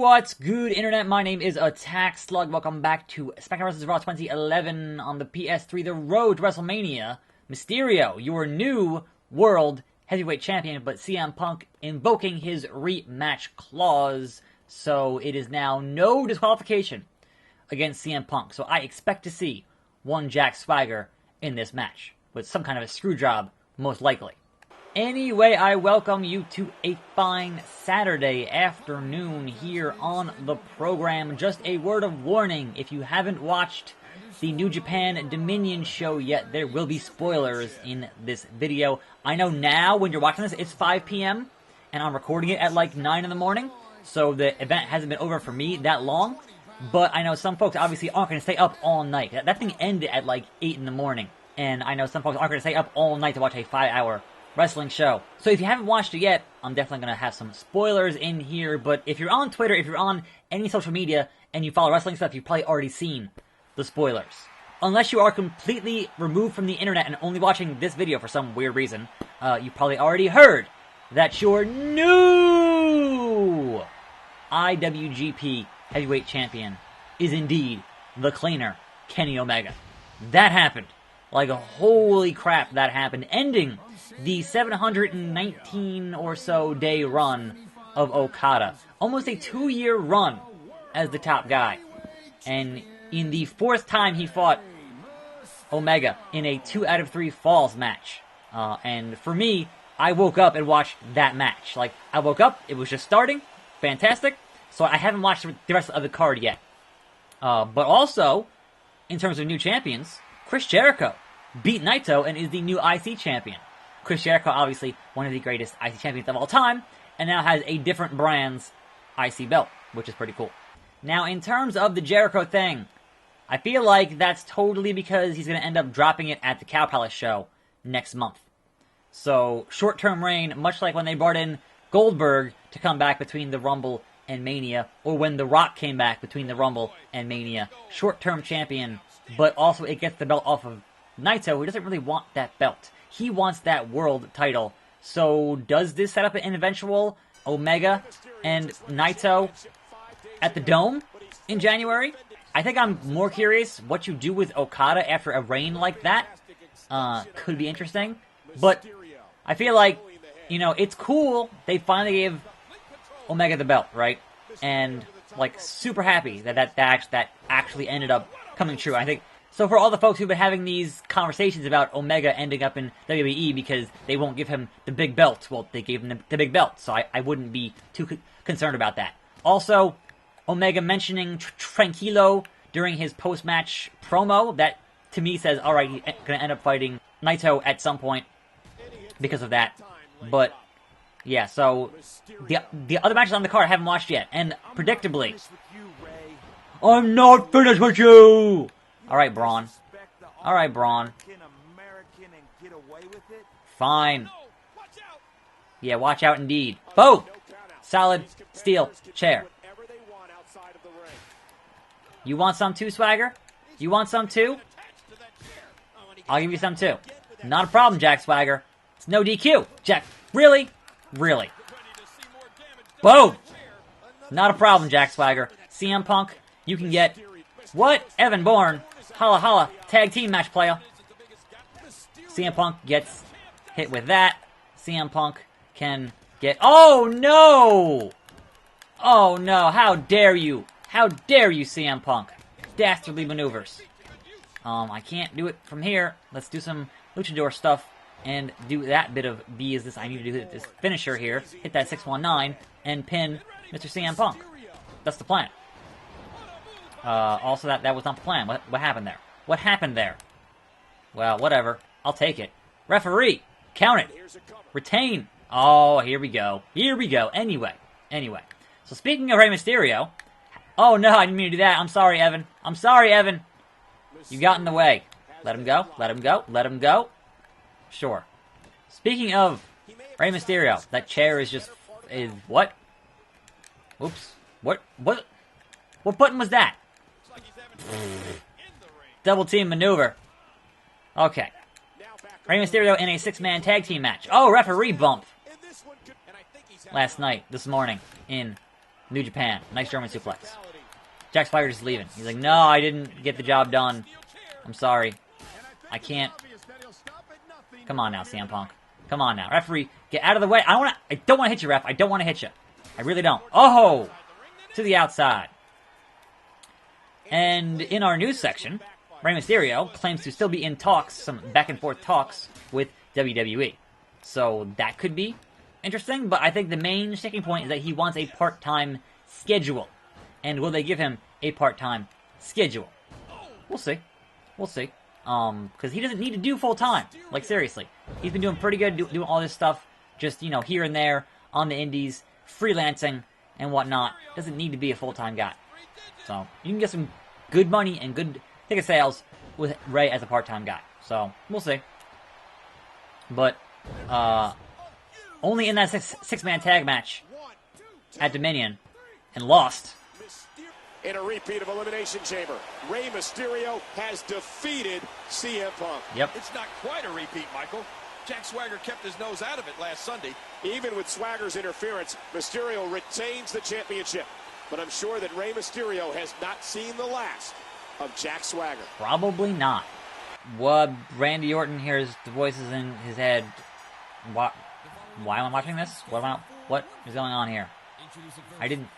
What's good, Internet? My name is Attack Slug. Welcome back to SmackDown vs. Raw 2011 on the PS3, the road to WrestleMania. Mysterio, your new World Heavyweight Champion, but CM Punk invoking his rematch clause, so it is now no disqualification against CM Punk. So I expect to see one Jack Swagger in this match, with some kind of a screw job, most likely. Anyway, I welcome you to a fine Saturday afternoon here on the program. Just a word of warning, if you haven't watched the New Japan Dominion show yet, there will be spoilers in this video. I know now, when you're watching this, it's 5 p.m., and I'm recording it at like 9 in the morning, so the event hasn't been over for me that long, but I know some folks obviously aren't going to stay up all night. That thing ended at like 8 in the morning, and I know some folks aren't going to stay up all night to watch a 5-hour wrestling show. So if you haven't watched it yet, I'm definitely going to have some spoilers in here, but if you're on Twitter, if you're on any social media, and you follow wrestling stuff, you've probably already seen the spoilers. Unless you are completely removed from the internet and only watching this video for some weird reason, you probably already heard that your new IWGP Heavyweight Champion is indeed the cleaner, Kenny Omega. That happened. Like, holy crap, that happened, ending the 719 or so day run of Okada. Almost a 2-year run as the top guy. And in the 4th time he fought Omega in a 2 out of 3 falls match. And for me, I woke up and watched that match. Like, I woke up, it was just starting, fantastic, so I haven't watched the rest of the card yet. But also, in terms of new champions, Chris Jericho beat Naito and is the new IC champion. Chris Jericho, obviously one of the greatest IC champions of all time, and now has a different brand's IC belt, which is pretty cool. Now, in terms of the Jericho thing, I feel like that's totally because he's going to end up dropping it at the Cow Palace show next month. So, short-term reign, much like when they brought in Goldberg to come back between the Rumble and Mania, or when The Rock came back between the Rumble and Mania. Short-term champion, but also it gets the belt off of Naito, who doesn't really want that belt. He wants that world title. So does this set up an eventual Omega and Naito at the Dome in January? I think I'm more curious what you do with Okada after a reign like that. Could be interesting. But I feel like, you know, it's cool they finally gave Omega the belt, right? And, like, super happy that actually ended up coming true. I think, so for all the folks who've been having these conversations about Omega ending up in WWE because they won't give him the big belt, well, they gave him the big belt, so I wouldn't be too concerned about that. Also, Omega mentioning Tranquilo during his post-match promo, that to me says, alright, he's going to end up fighting Naito at some point because of that. But yeah, so the other matches on the card I haven't watched yet, and predictably, I'm not finished with you! Alright, Braun. Alright, Braun. Fine. Yeah, watch out indeed. Boom! Solid steel chair. You want some too, Swagger? You want some too? I'll give you some too. Not a problem, Jack Swagger. It's no DQ. Jack, really? Really? Boom! Not a problem, Jack Swagger. CM Punk, you can get... What? Evan Bourne. Holla holla. Tag team match player. CM Punk gets hit with that. CM Punk can get... Oh, no! Oh, no. How dare you? How dare you, CM Punk? Dastardly maneuvers. I can't do it from here. Let's do some luchador stuff and do that bit of business. I need to do this finisher here. Hit that 619 and pin Mr. CM Punk. That's the plan. Also, that was not the plan. What happened there? What happened there? Well, whatever. I'll take it. Referee! Count it! Retain! Oh, here we go. Here we go. Anyway. So speaking of Rey Mysterio... Oh, no, I didn't mean to do that. I'm sorry, Evan. I'm sorry, Evan. You got in the way. Let him go. Let him go. Let him go. Sure. Speaking of Rey Mysterio, that chair is just... what? Oops. What button was that? Double team maneuver. Okay. Rey Mysterio in a 6-man tag team match. Oh, referee bump. Last night, this morning, in New Japan. Nice German suplex. Jack Swagger's just leaving. He's like, no, I didn't get the job done. I'm sorry. I can't. Come on now, CM Punk. Come on now. Referee, get out of the way. I don't want to hit you, ref. I don't want to hit you. I really don't. Oh! To the outside. And in our news section, Rey Mysterio claims to still be in talks, some back and forth talks with WWE. So that could be interesting, but I think the main sticking point is that he wants a part-time schedule. And will they give him a part-time schedule? We'll see. We'll see. Because he doesn't need to do full-time. Like, seriously. He's been doing pretty good, doing all this stuff, just, you know, here and there, on the indies, freelancing, and whatnot. Doesn't need to be a full-time guy. So, you can get some good money and good ticket sales with Rey as a part-time guy. So, we'll see. But, only in that six-man tag match at Dominion, and lost. In a repeat of Elimination Chamber, Rey Mysterio has defeated CM Punk. Yep. It's not quite a repeat, Michael. Jack Swagger kept his nose out of it last Sunday. Even with Swagger's interference, Mysterio retains the championship. But I'm sure that Rey Mysterio has not seen the last of Jack Swagger. Probably not. What? Randy Orton hears the voices in his head. Why am I watching this? What is going on here? I didn't...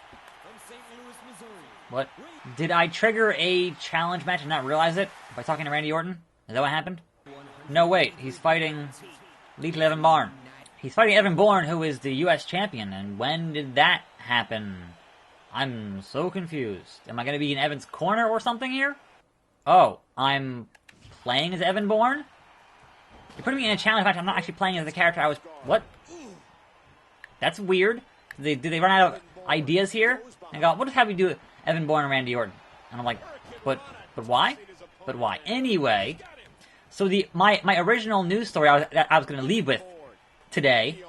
What? Did I trigger a challenge match and not realize it by talking to Randy Orton? Is that what happened? No, wait. He's fighting Lethal Evan Bourne. He's fighting Evan Bourne, who is the U.S. champion. And when did that happen? I'm so confused. Am I going to be in Evan's corner or something here? Oh, I'm playing as Evan Bourne? You're putting me in a challenge match. I'm not actually playing as the character I was... What? That's weird. Did they run out of ideas here? And go, what does have you do Evan Bourne and Randy Orton? And I'm like, but why? But why? Anyway, so my original news story that I was going to leave with today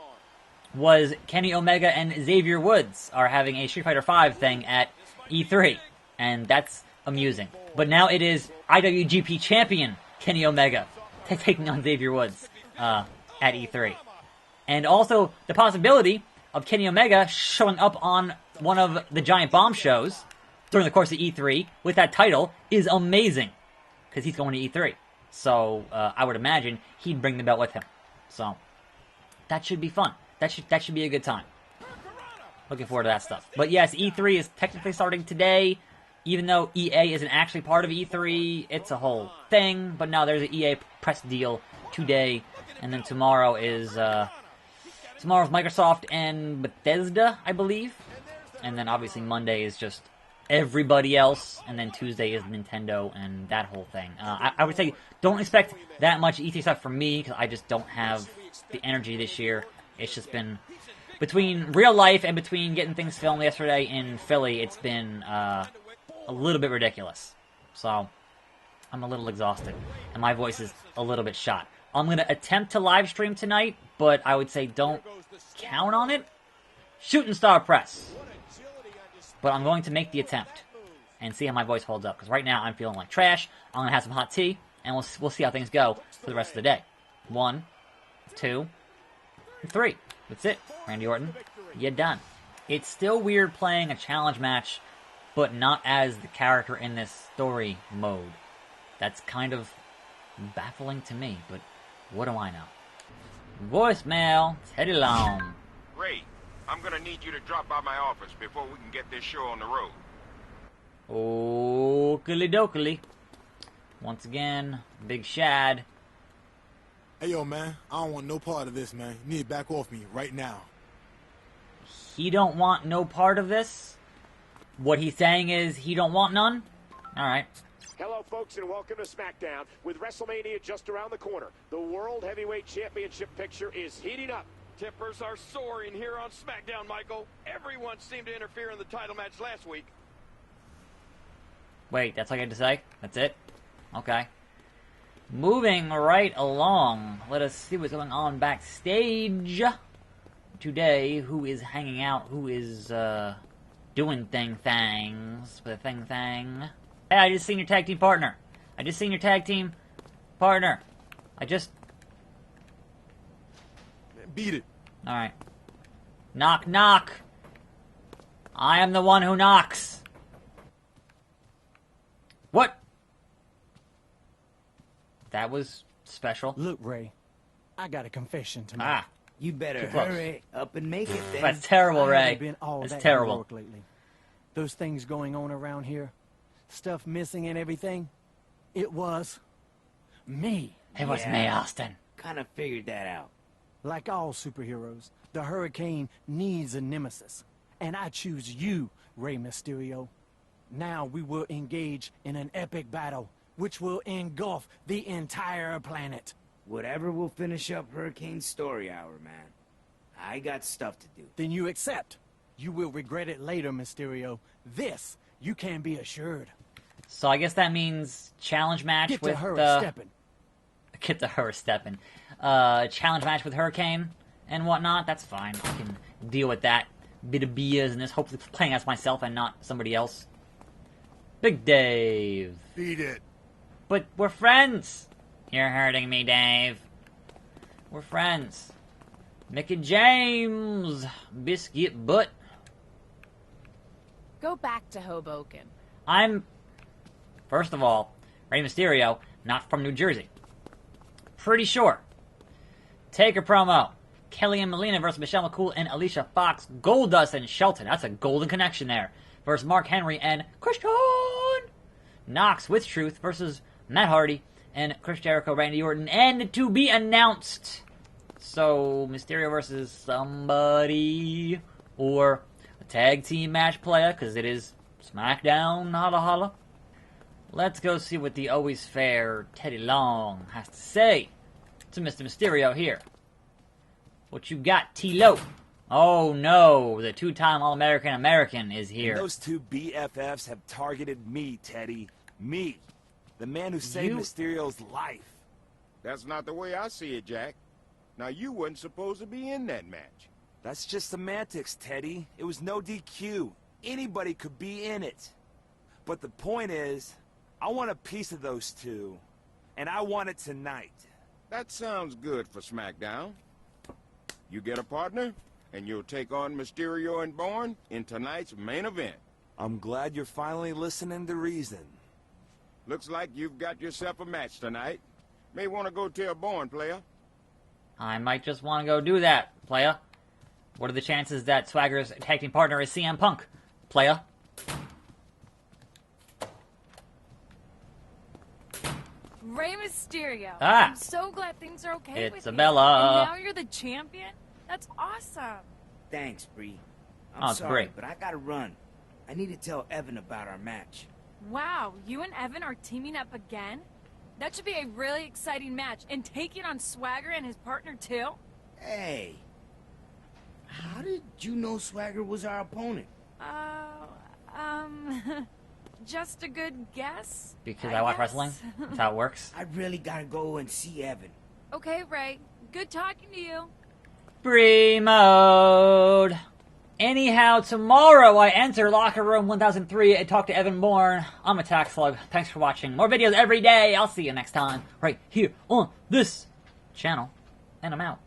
was Kenny Omega and Xavier Woods are having a Street Fighter V thing at E3. And that's amusing. But now it is IWGP champion Kenny Omega taking on Xavier Woods at E3. And also the possibility of Kenny Omega showing up on one of the Giant Bomb shows during the course of E3 with that title is amazing. Because he's going to E3. So I would imagine he'd bring the belt with him. So that should be fun. That should be a good time. Looking forward to that stuff. But yes, E3 is technically starting today. Even though EA isn't actually part of E3, it's a whole thing. But now there's an EA press deal today. And then tomorrow is... tomorrow's Microsoft and Bethesda, I believe. And then obviously Monday is just everybody else. And then Tuesday is Nintendo and that whole thing. I would say don't expect that much E3 stuff from me because I just don't have the energy this year. It's just been... Between real life and between getting things filmed yesterday in Philly, it's been a little bit ridiculous. So, I'm a little exhausted. And my voice is a little bit shot. I'm going to attempt to live stream tonight, but I would say don't count on it. Shooting star press. But I'm going to make the attempt and see how my voice holds up. Because right now I'm feeling like trash. I'm going to have some hot tea, and we'll see how things go for the rest of the day. 1, 2, 3. That's it. Randy Orton, you're done. It's still weird playing a challenge match, but not as the character in this story mode. That's kind of baffling to me, but what do I know? Voicemail, Teddy Long. Ray, I'm gonna need you to drop by my office before we can get this show on the road. Oakley dokley. Once again, Big Shad. Hey, yo, man, I don't want no part of this, man. You need to back off me right now. He don't want no part of this? What he's saying is he don't want none? Alright. Hello, folks, and welcome to SmackDown. With WrestleMania just around the corner, the World Heavyweight Championship picture is heating up. Tempers are soaring here on SmackDown, Michael. Everyone seemed to interfere in the title match last week. Wait, that's all I had to say? That's it? Okay. Moving right along, let us see what's going on backstage today. Who is hanging out? Who is doing things with a thing? Hey, I just seen your tag team partner. I just Man, beat it. All right. Knock, knock. I am the one who knocks. What? That was special. Look, Ray, I got a confession to make. Ah, You better Too close. hurry up and make it then. that's terrible, I Ray. haven't been all That's that terrible. heroic lately. Those things going on around here, stuff missing and everything, it was me. It was Yeah. me, Austin. Kind of figured that out. Like all superheroes, the Hurricane needs a nemesis. And I choose you, Rey Mysterio. Now we will engage in an epic battle, which will engulf the entire planet. Whatever will finish up Hurricane's story hour, man. I got stuff to do. Then you accept. You will regret it later, Mysterio. This, you can be assured. So I guess that means challenge match Get with to her the... stepping. Get to her stepping. Challenge match with Hurricane and whatnot. That's fine. I can deal with that. Bit of BS and this. Hopefully playing as myself and not somebody else. Big Dave. Beat it. But we're friends. You're hurting me, Dave. We're friends. Mickey James. Biscuit butt. Go back to Hoboken. I'm, first of all, Rey Mysterio, not from New Jersey. Pretty sure. Take a promo. Kelly and Melina versus Michelle McCool and Alicia Fox. Goldust and Shelton. That's a golden connection there. Versus Mark Henry and Christian. Knox with Truth versus Matt Hardy and Chris Jericho, Randy Orton. And to be announced. So, Mysterio versus somebody. Or a tag team match player, because it is SmackDown. Holla holla. Let's go see what the always fair Teddy Long has to say to Mr. Mysterio here. What you got, T-Lo? Oh no, the two-time All-American American is here. And those two BFFs have targeted me, Teddy. Me. The man who saved Mysterio's life. That's not the way I see it, Jack. Now, you wasn't supposed to be in that match. That's just semantics, Teddy. It was no DQ. Anybody could be in it. But the point is, I want a piece of those two. And I want it tonight. That sounds good for SmackDown. You get a partner, and you'll take on Mysterio and Bourne in tonight's main event. I'm glad you're finally listening to reason. Looks like you've got yourself a match tonight. May want to go tell Bourne, player. I might just want to go do that, playa. What are the chances that Swagger's tag team partner is CM Punk, playa? Rey Mysterio. Ah. I'm so glad things are okay with you. Isabella. And now you're the champion? That's awesome. Thanks, Bree. I'm Oh, it's sorry, great. but I gotta run. I need to tell Evan about our match. Wow, you and Evan are teaming up again? That should be a really exciting match. And taking on Swagger and his partner, too? Hey. How did you know Swagger was our opponent? Just a good guess? Because I watch guess? wrestling? That's how it works. I really gotta go and see Evan. Okay, Ray. Good talking to you. Free mode. Anyhow, tomorrow I enter Locker Room 1003 and talk to Evan Bourne. I'm a tax slug. Thanks for watching. More videos every day. I'll see you next time right here on this channel. And I'm out.